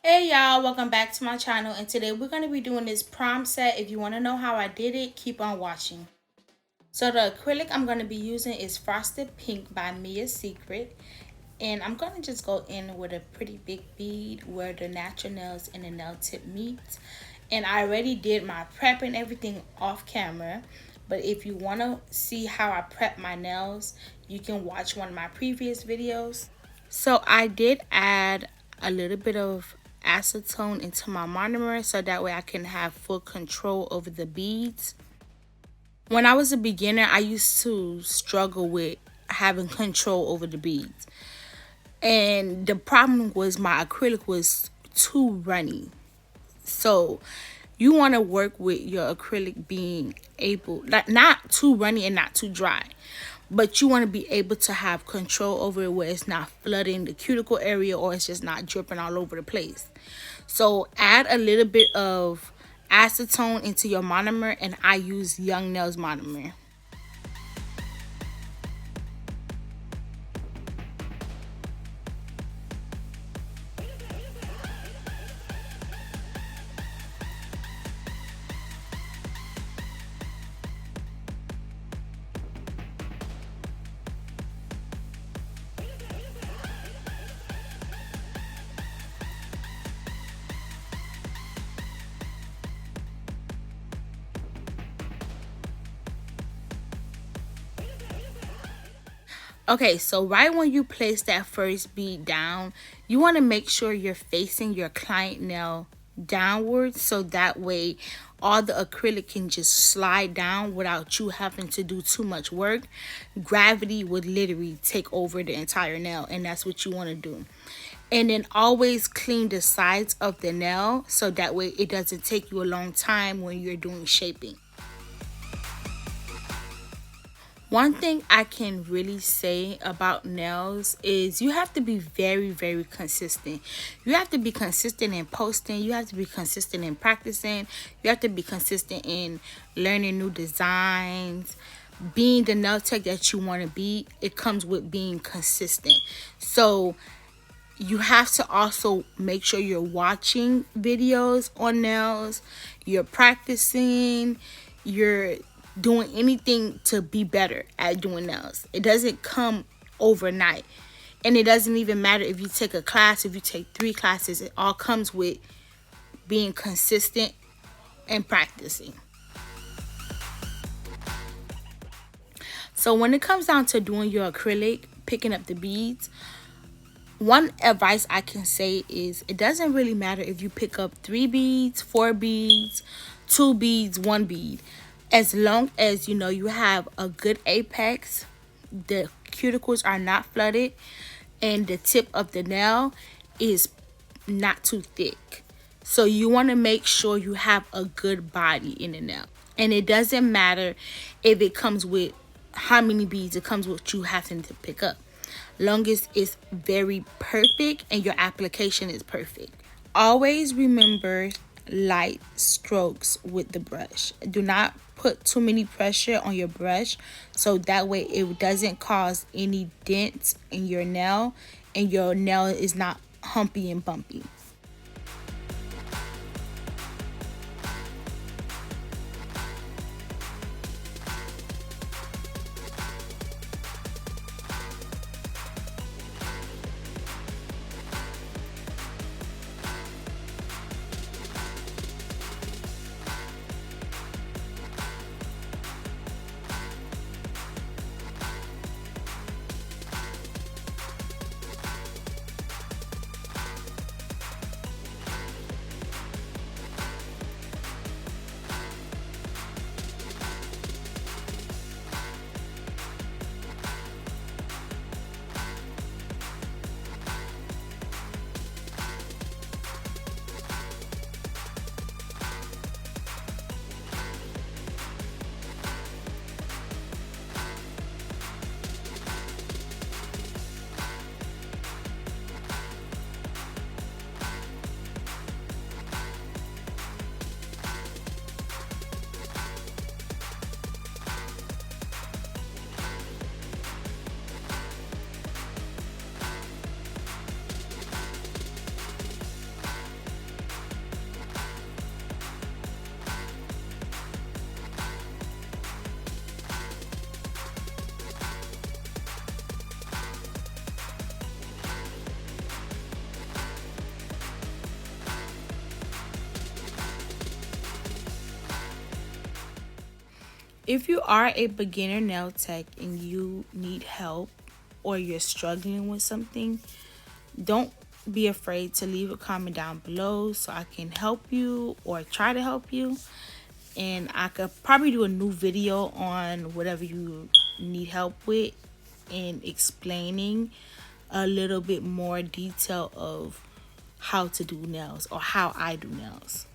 Hey y'all, welcome back to my channel, and today we're going to be doing this prom set. If you want to know how I did it, keep on watching. So the acrylic I'm going to be using is Frosted Pink by Mia's Secret, and I'm going to just go in with a pretty big bead where the natural nails and the nail tip meet. And I already did my prep and everything off camera, but if you want to see how I prep my nails, you can watch one of my previous videos. So I did add a little bit of acetone into my monomer so that way I can have full control over the beads. When I was a beginner, I used to struggle with having control over the beads. And the problem was my acrylic was too runny. So you want to work with your acrylic being able, not too runny and not too dry, but you want to be able to have control over it where it's not flooding the cuticle area or it's just not dripping all over the place. So add a little bit of acetone into your monomer, and I use Young Nails monomer. Okay, so right when you place that first bead down, you want to make sure you're facing your client nail downwards so that way all the acrylic can just slide down without you having to do too much work. Gravity would literally take over the entire nail, and that's what you want to do. And then always clean the sides of the nail so that way it doesn't take you a long time when you're doing shaping. One thing I can really say about nails is you have to be very, very consistent. You have to be consistent in posting. You have to be consistent in practicing. You have to be consistent in learning new designs. Being the nail tech that you want to be, it comes with being consistent. So you have to also make sure you're watching videos on nails. You're practicing. You're doing anything to be better at doing nails. It doesn't come overnight. And it doesn't even matter if you take a class, if you take 3 classes. It all comes with being consistent and practicing. So when it comes down to doing your acrylic, picking up the beads, one advice I can say is it doesn't really matter if you pick up 3 beads, 4 beads, 2 beads, 1 bead. As long as you know you have a good apex, the cuticles are not flooded, and the tip of the nail is not too thick. So you want to make sure you have a good body in the nail. And it doesn't matter if it comes with how many beads, it comes with you having to pick up. Long as it's very perfect and your application is perfect. Always remember light strokes with the brush. Do not put too many pressure on your brush so that way it doesn't cause any dents in your nail and your nail is not humpy and bumpy. If you are a beginner nail tech and you need help or you're struggling with something, don't be afraid to leave a comment down below so I can help you or try to help you. And I could probably do a new video on whatever you need help with and explaining a little bit more detail of how to do nails or how I do nails.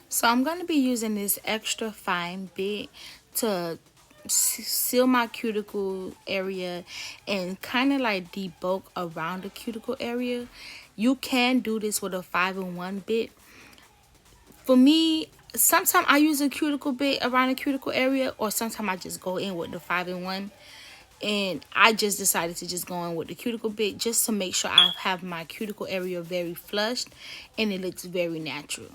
So I'm going to be using this extra fine bit to seal my cuticle area and kind of like debulk around the cuticle area. You can do this with a 5-in-1 bit. For me, sometimes I use a cuticle bit around the cuticle area, or sometimes I just go in with the 5-in-1. And I just decided to just go in with the cuticle bit just to make sure I have my cuticle area very flushed and it looks very natural.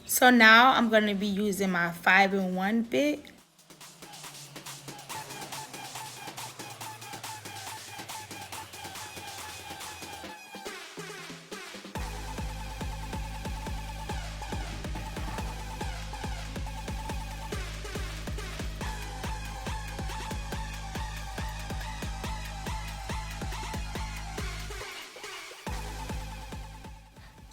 So now I'm going to be using my 5-in-1 bit.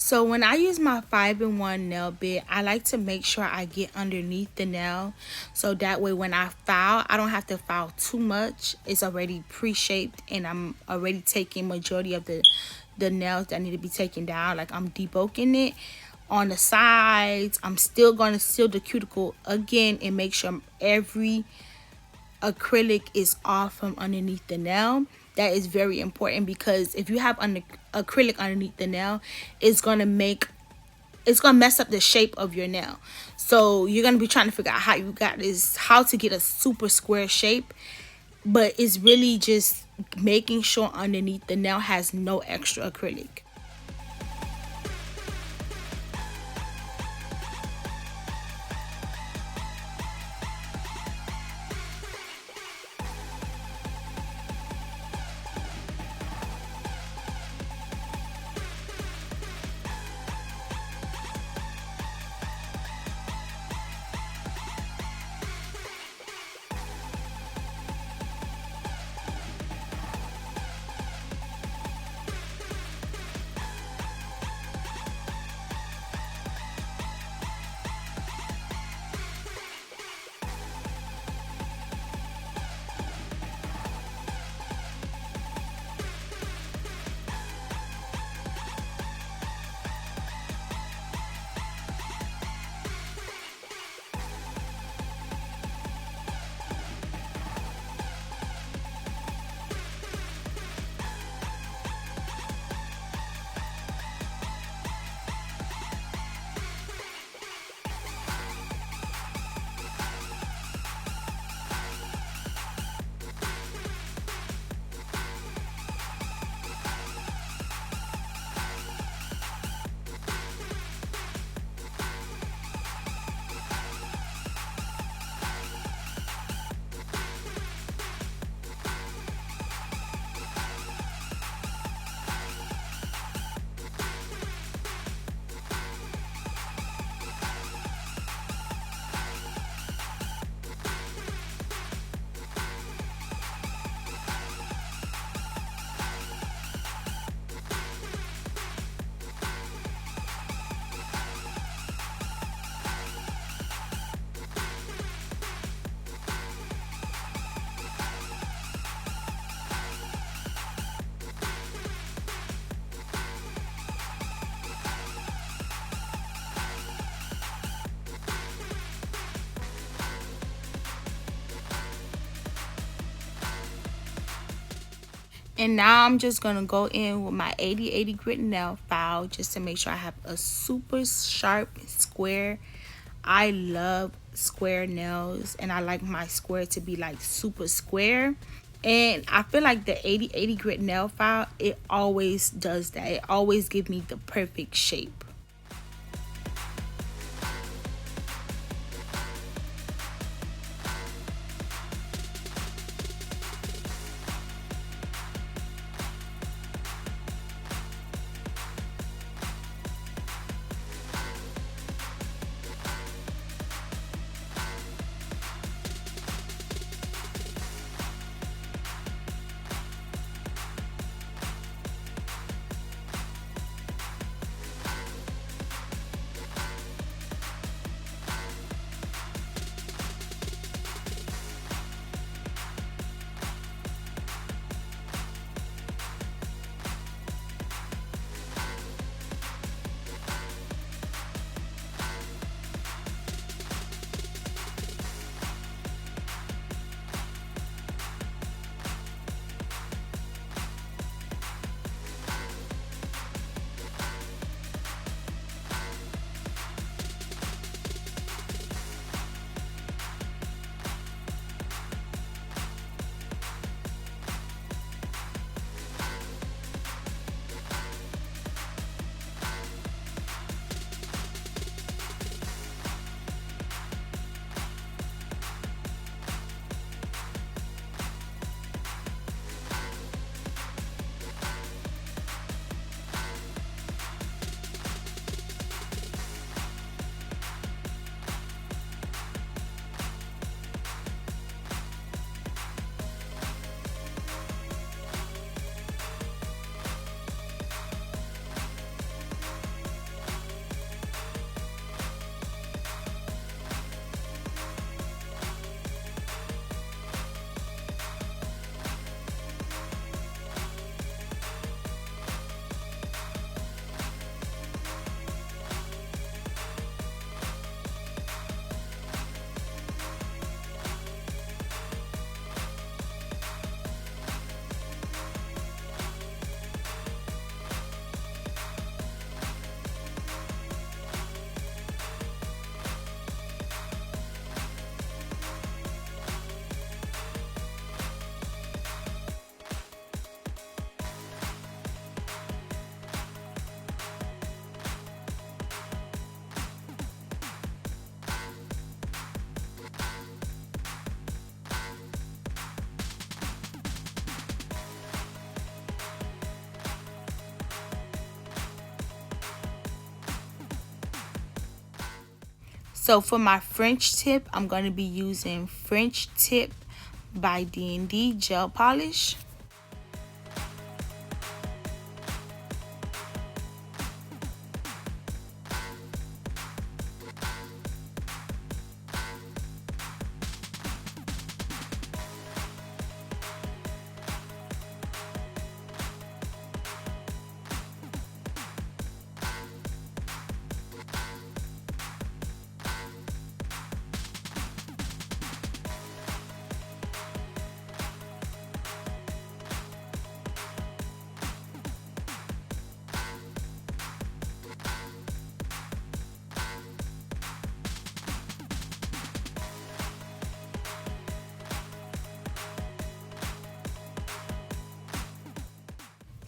So when I use my 5-in-1 nail bit, I like to make sure I get underneath the nail. So that way when I file, I don't have to file too much. It's already pre-shaped and I'm already taking majority of the nails that need to be taken down. Like I'm debulking it. on the sides. I'm still going to seal the cuticle again and make sure every acrylic is off from underneath the nail. That is very important, because if you have acrylic underneath the nail, it's gonna mess up the shape of your nail. So you're gonna be trying to figure out how to get a super square shape, but it's really just making sure underneath the nail has no extra acrylic. And now I'm just going to go in with my 80/80 grit nail file just to make sure I have a super sharp square. I love square nails, and I like my square to be like super square. And I feel like the 80/80 grit nail file, it always does that. It always gives me the perfect shape. So for my French tip, I'm going to be using French Tip by D&D gel polish.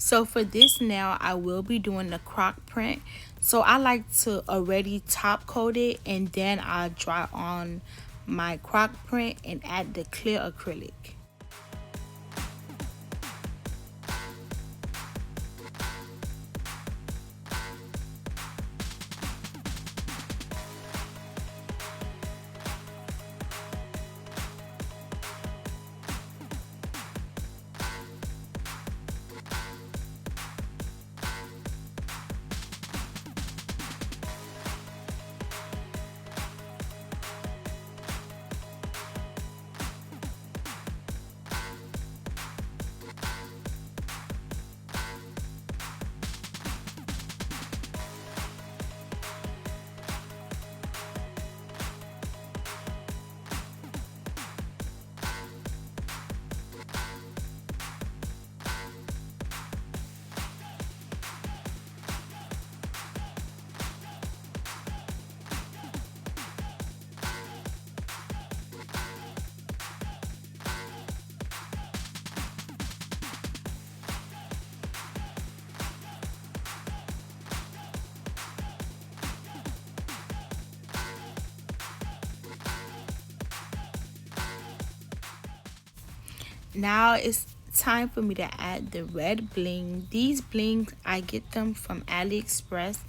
So for this nail, I will be doing the croc print. So I like to already top coat it, and then I'll dry on my croc print and add the clear acrylic. Now it's time for me to add the red bling. These blings, I get them from AliExpress,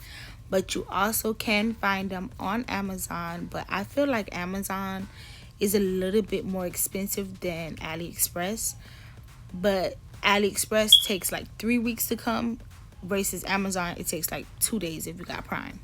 but you also can find them on Amazon. But I feel like Amazon is a little bit more expensive than AliExpress. But AliExpress takes like 3 weeks to come, versus Amazon, it takes like 2 days if you got Prime.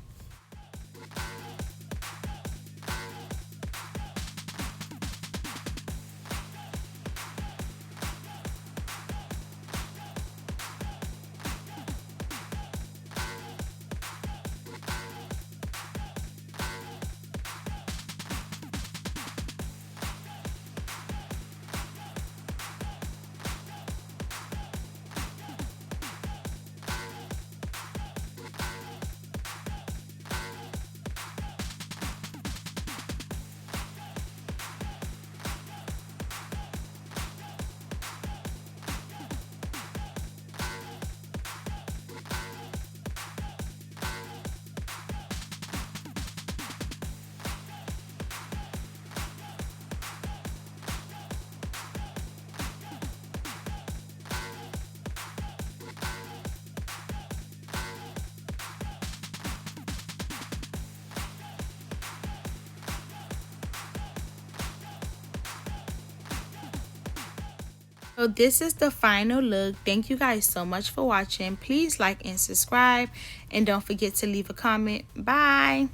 So this is the final look. Thank you guys so much for watching. Please like and subscribe, and don't forget to leave a comment. Bye.